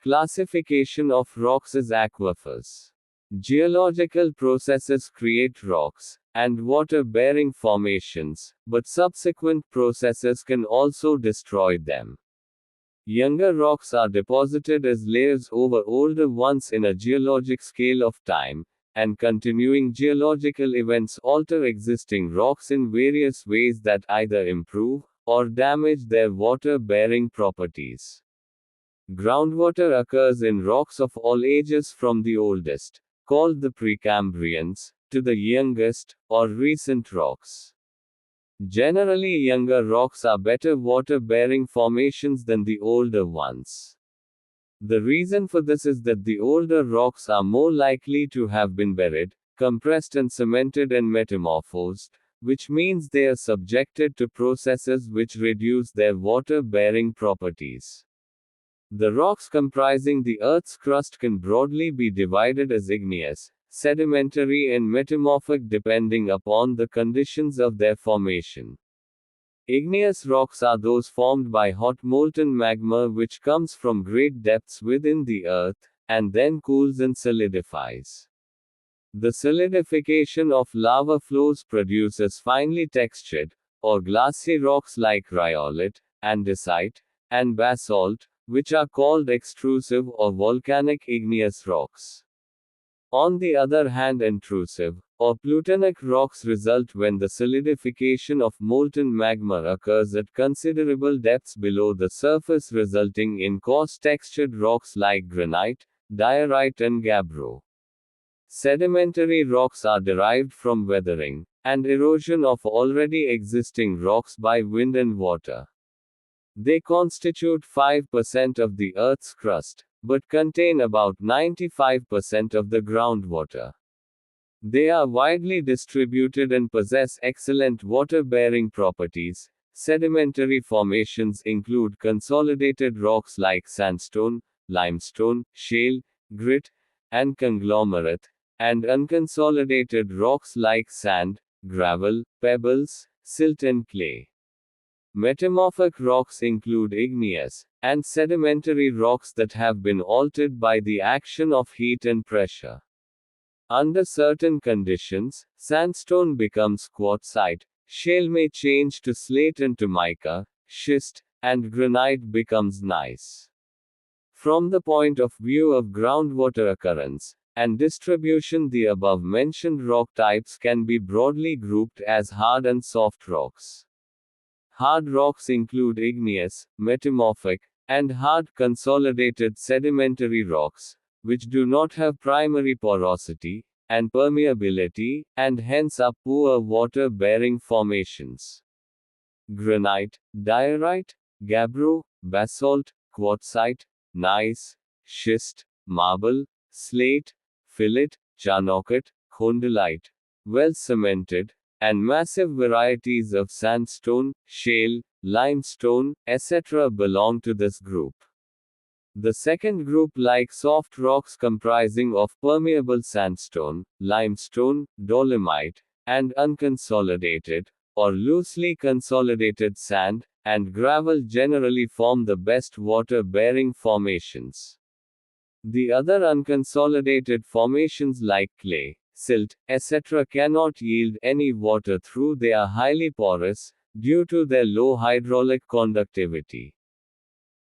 Classification of rocks as aquifers. Geological processes create rocks and water-bearing formations, but subsequent processes can also destroy them. Younger rocks are deposited as layers over older ones in a geologic scale of time, and continuing geological events alter existing rocks in various ways that either improve or damage their water-bearing properties. Groundwater occurs in rocks of all ages from the oldest, called the Precambrians, to the youngest, or recent rocks. Generally, younger rocks are better water-bearing formations than the older ones. The reason for this is that the older rocks are more likely to have been buried, compressed and cemented and metamorphosed, which means they are subjected to processes which reduce their water-bearing properties. The rocks comprising the Earth's crust can broadly be divided as igneous, sedimentary and metamorphic depending upon the conditions of their formation. Igneous rocks are those formed by hot molten magma which comes from great depths within the Earth, and then cools and solidifies. The solidification of lava flows produces finely textured, or glassy rocks like rhyolite, andesite, and basalt, which are called extrusive or volcanic igneous rocks. On the other hand, intrusive, or plutonic rocks result when the solidification of molten magma occurs at considerable depths below the surface, resulting in coarse textured rocks like granite, diorite and gabbro. Sedimentary rocks are derived from weathering and erosion of already existing rocks by wind and water. They constitute 5% of the Earth's crust, but contain about 95% of the groundwater. They are widely distributed and possess excellent water-bearing properties. Sedimentary formations include consolidated rocks like sandstone, limestone, shale, grit, and conglomerate, and unconsolidated rocks like sand, gravel, pebbles, silt and clay. Metamorphic rocks include igneous and sedimentary rocks that have been altered by the action of heat and pressure. Under certain conditions, sandstone becomes quartzite, shale may change to slate and to mica, schist, and granite becomes gneiss. From the point of view of groundwater occurrence and distribution, the above-mentioned rock types can be broadly grouped as hard and soft rocks. Hard rocks include igneous, metamorphic, and hard consolidated sedimentary rocks, which do not have primary porosity and permeability, and hence are poor water-bearing formations. Granite, diorite, gabbro, basalt, quartzite, gneiss, schist, marble, slate, fillet, charnockite, khondolite, well cemented, and massive varieties of sandstone, shale, limestone, etc. belong to this group. The second group, like soft rocks comprising of permeable sandstone, limestone, dolomite, and unconsolidated, or loosely consolidated sand, and gravel generally form the best water-bearing formations. The other unconsolidated formations like clay, silt, etc. cannot yield any water through they are highly porous, due to their low hydraulic conductivity.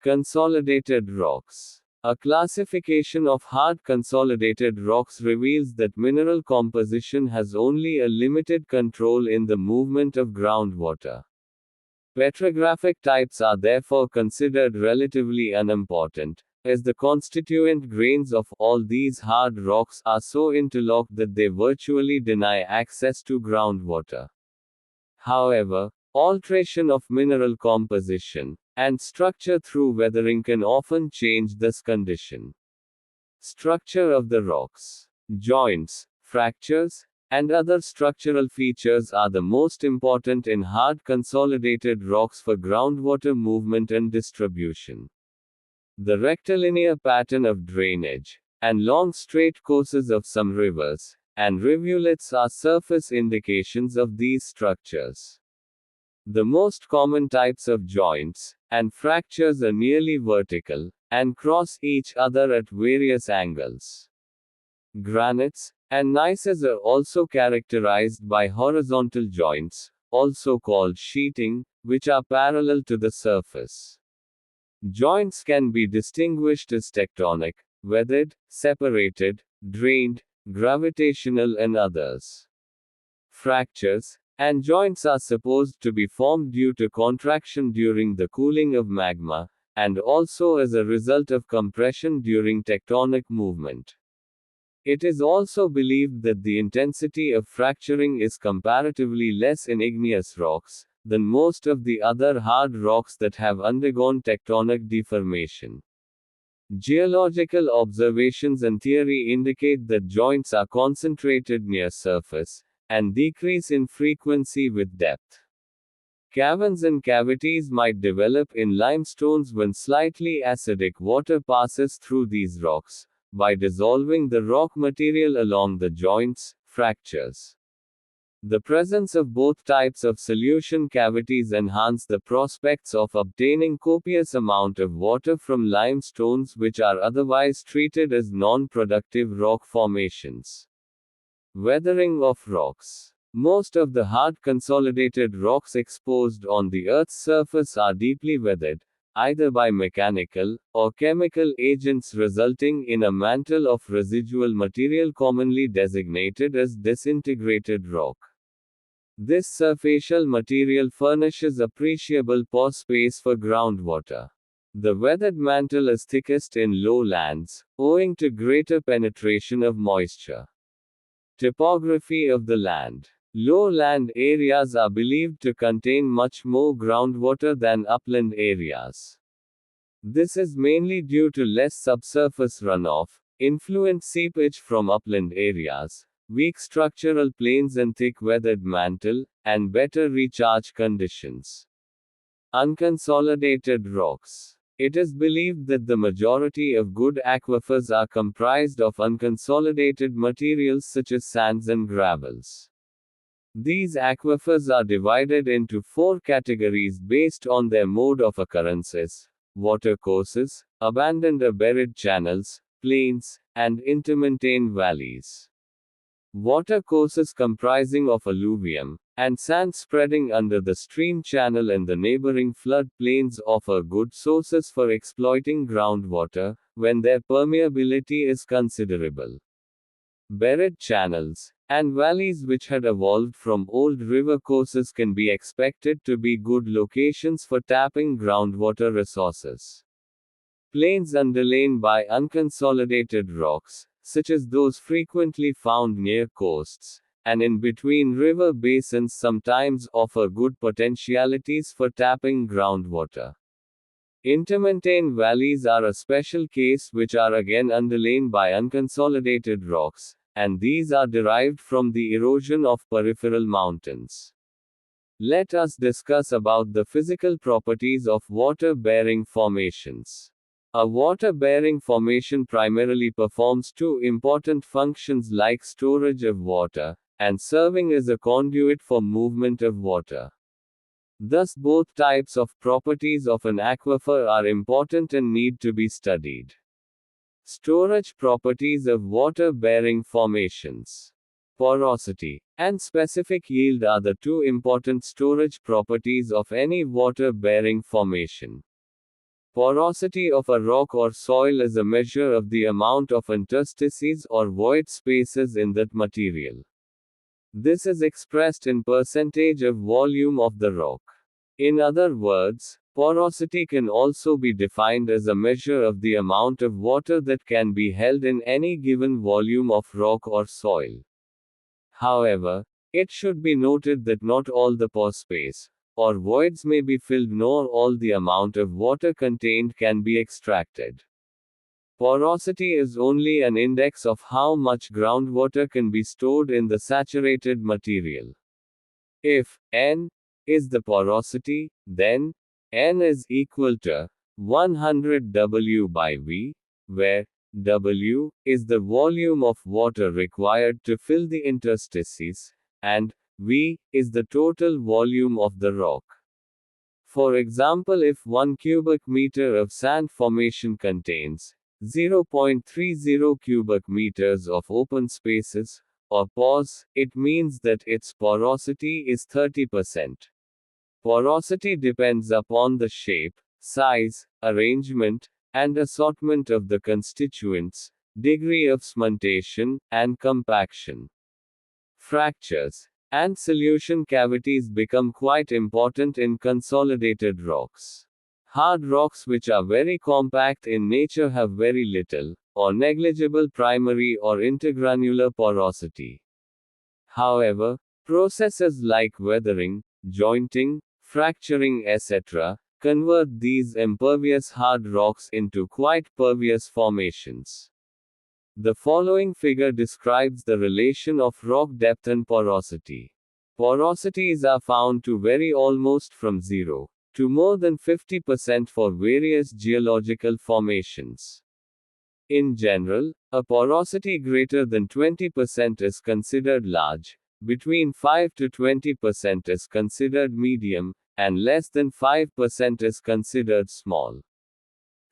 Consolidated rocks. A classification of hard consolidated rocks reveals that mineral composition has only a limited control in the movement of groundwater. Petrographic types are therefore considered relatively unimportant, as the constituent grains of all these hard rocks are so interlocked that they virtually deny access to groundwater. However, alteration of mineral composition and structure through weathering can often change this condition. Structure of the rocks. Joints, fractures, and other structural features are the most important in hard consolidated rocks for groundwater movement and distribution. The rectilinear pattern of drainage, and long straight courses of some rivers and rivulets are surface indications of these structures. The most common types of joints and fractures are nearly vertical, and cross each other at various angles. Granites and gneisses are also characterized by horizontal joints, also called sheeting, which are parallel to the surface. Joints can be distinguished as tectonic, weathered, separated, drained, gravitational, and others. Fractures and joints are supposed to be formed due to contraction during the cooling of magma, and also as a result of compression during tectonic movement. It is also believed that the intensity of fracturing is comparatively less in igneous rocks than most of the other hard rocks that have undergone tectonic deformation. Geological observations and theory indicate that joints are concentrated near surface and decrease in frequency with depth. Caverns and cavities might develop in limestones when slightly acidic water passes through these rocks, by dissolving the rock material along the joints, fractures. The presence of both types of solution cavities enhance the prospects of obtaining copious amount of water from limestones which are otherwise treated as non-productive rock formations. Weathering of rocks. Most of the hard consolidated rocks exposed on the Earth's surface are deeply weathered, either by mechanical or chemical agents, resulting in a mantle of residual material commonly designated as disintegrated rock. This surfacial material furnishes appreciable pore space for groundwater. The weathered mantle is thickest in lowlands, owing to greater penetration of moisture. Topography of the land. Lowland areas are believed to contain much more groundwater than upland areas. This is mainly due to less subsurface runoff, influent seepage from upland areas, weak structural planes and thick weathered mantle, and better recharge conditions. Unconsolidated rocks. It is believed that the majority of good aquifers are comprised of unconsolidated materials such as sands and gravels. These aquifers are divided into 4 categories based on their mode of occurrences: watercourses, abandoned or buried channels, plains, and intermontane valleys. Watercourses comprising of alluvium and sand spreading under the stream channel and the neighboring flood plains offer good sources for exploiting groundwater when their permeability is considerable. Buried channels and valleys which had evolved from old river courses can be expected to be good locations for tapping groundwater resources. Plains underlain by unconsolidated rocks, such as those frequently found near coasts and in between river basins, sometimes offer good potentialities for tapping groundwater. Intermontane valleys are a special case, which are again underlain by unconsolidated rocks, and these are derived from the erosion of peripheral mountains. Let us discuss about the physical properties of water-bearing formations. A water-bearing formation primarily performs 2 important functions, like storage of water and serving as a conduit for movement of water. Thus, both types of properties of an aquifer are important and need to be studied. Storage properties of water-bearing formations. Porosity and specific yield are the 2 important storage properties of any water-bearing formation. Porosity of a rock or soil is a measure of the amount of interstices or void spaces in that material. This is expressed in percentage of volume of the rock. In other words, porosity can also be defined as a measure of the amount of water that can be held in any given volume of rock or soil. However, it should be noted that not all the pore space or voids may be filled, nor all the amount of water contained can be extracted. Porosity is only an index of how much groundwater can be stored in the saturated material. If N is the porosity, then N is equal to 100 W by V, where W is the volume of water required to fill the interstices, and V is the total volume of the rock. For example, if 1 cubic meter of sand formation contains 0.30 cubic meters of open spaces, or pores, it means that its porosity is 30%. Porosity depends upon the shape, size, arrangement, and assortment of the constituents, degree of cementation, and compaction. Fractures and solution cavities become quite important in consolidated rocks. Hard rocks which are very compact in nature have very little, or negligible primary or intergranular porosity. However, processes like weathering, jointing, fracturing etc., convert these impervious hard rocks into quite pervious formations. The following figure describes the relation of rock depth and porosity. Porosities are found to vary almost from 0 to more than 50% for various geological formations. In general, a porosity greater than 20% is considered large, between 5 to 20% is considered medium, and less than 5% is considered small.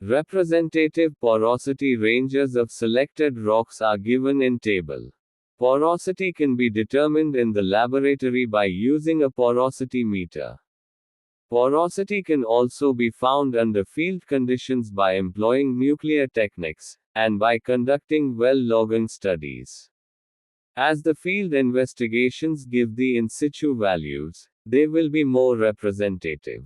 Representative porosity ranges of selected rocks are given in table. Porosity can be determined in the laboratory by using a porosity meter. Porosity can also be found under field conditions by employing nuclear techniques, and by conducting well logging studies. As the field investigations give the in situ values, they will be more representative.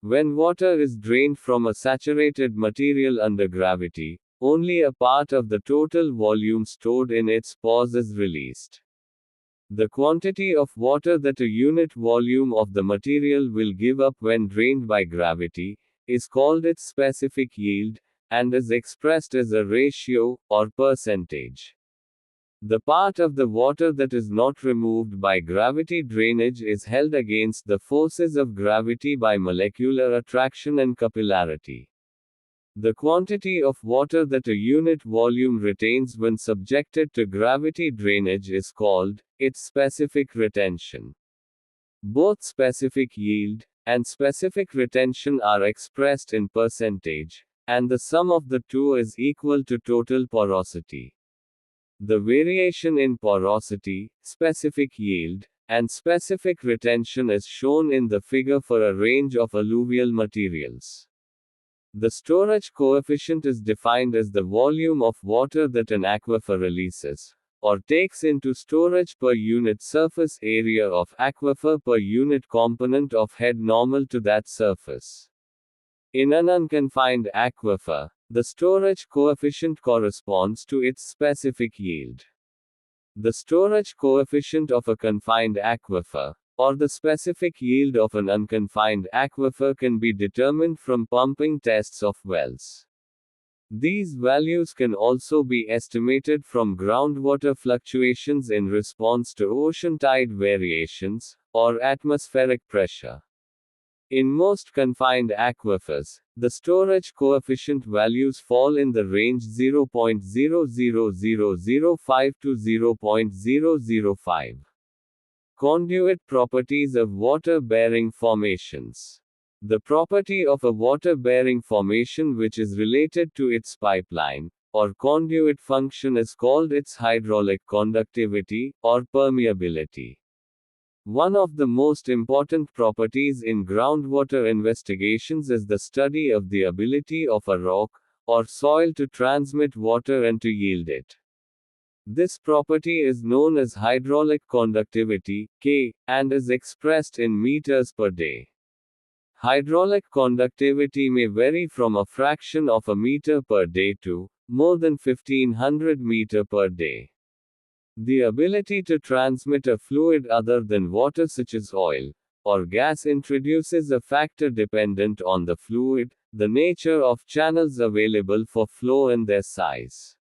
When water is drained from a saturated material under gravity, only a part of the total volume stored in its pores is released. The quantity of water that a unit volume of the material will give up when drained by gravity is called its specific yield, and is expressed as a ratio, or percentage. The part of the water that is not removed by gravity drainage is held against the forces of gravity by molecular attraction and capillarity. The quantity of water that a unit volume retains when subjected to gravity drainage is called its specific retention. Both specific yield and specific retention are expressed in percentage, and the sum of the two is equal to total porosity. The variation in porosity, specific yield, and specific retention is shown in the figure for a range of alluvial materials. The storage coefficient is defined as the volume of water that an aquifer releases, or takes into storage per unit surface area of aquifer per unit component of head normal to that surface. In an unconfined aquifer, the storage coefficient corresponds to its specific yield. The storage coefficient of a confined aquifer, or the specific yield of an unconfined aquifer, can be determined from pumping tests of wells. These values can also be estimated from groundwater fluctuations in response to ocean tide variations, or atmospheric pressure. In most confined aquifers, the storage coefficient values fall in the range 0.00005 to 0.005. Conduit properties of water-bearing formations. The property of a water-bearing formation which is related to its pipeline, or conduit function is called its hydraulic conductivity, or permeability. One of the most important properties in groundwater investigations is the study of the ability of a rock, or soil to transmit water and to yield it. This property is known as hydraulic conductivity, K, and is expressed in meters per day. Hydraulic conductivity may vary from a fraction of a meter per day to more than 1500 meter per day. The ability to transmit a fluid other than water such as oil or gas introduces a factor dependent on the fluid, the nature of channels available for flow and their size.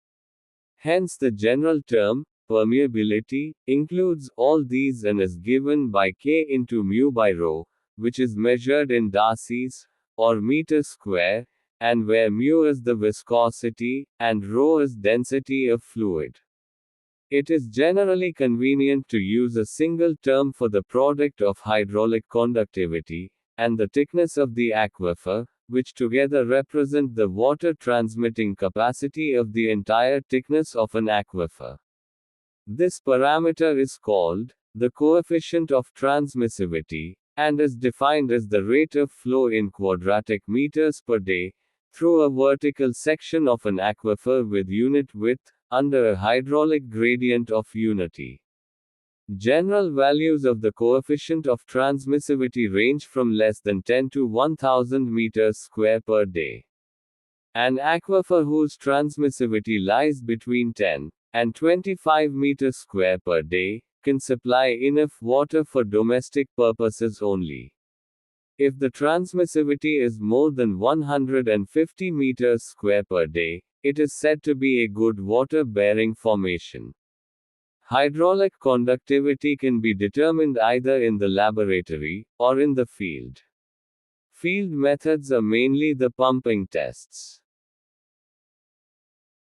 Hence the general term, permeability, includes all these and is given by K into mu by rho, which is measured in Darcy's, or meter square, and where mu is the viscosity, and rho is density of fluid. It is generally convenient to use a single term for the product of hydraulic conductivity, and the thickness of the aquifer, which together represent the water transmitting capacity of the entire thickness of an aquifer. This parameter is called the coefficient of transmissivity, and is defined as the rate of flow in quadratic meters per day through a vertical section of an aquifer with unit width under a hydraulic gradient of unity. General values of the coefficient of transmissivity range from less than 10 to 1000 meters square per day. An aquifer whose transmissivity lies between 10 and 25 meters square per day can supply enough water for domestic purposes only. If the transmissivity is more than 150 meters square per day, it is said to be a good water-bearing formation. Hydraulic conductivity can be determined either in the laboratory or in the field. Field methods are mainly the pumping tests.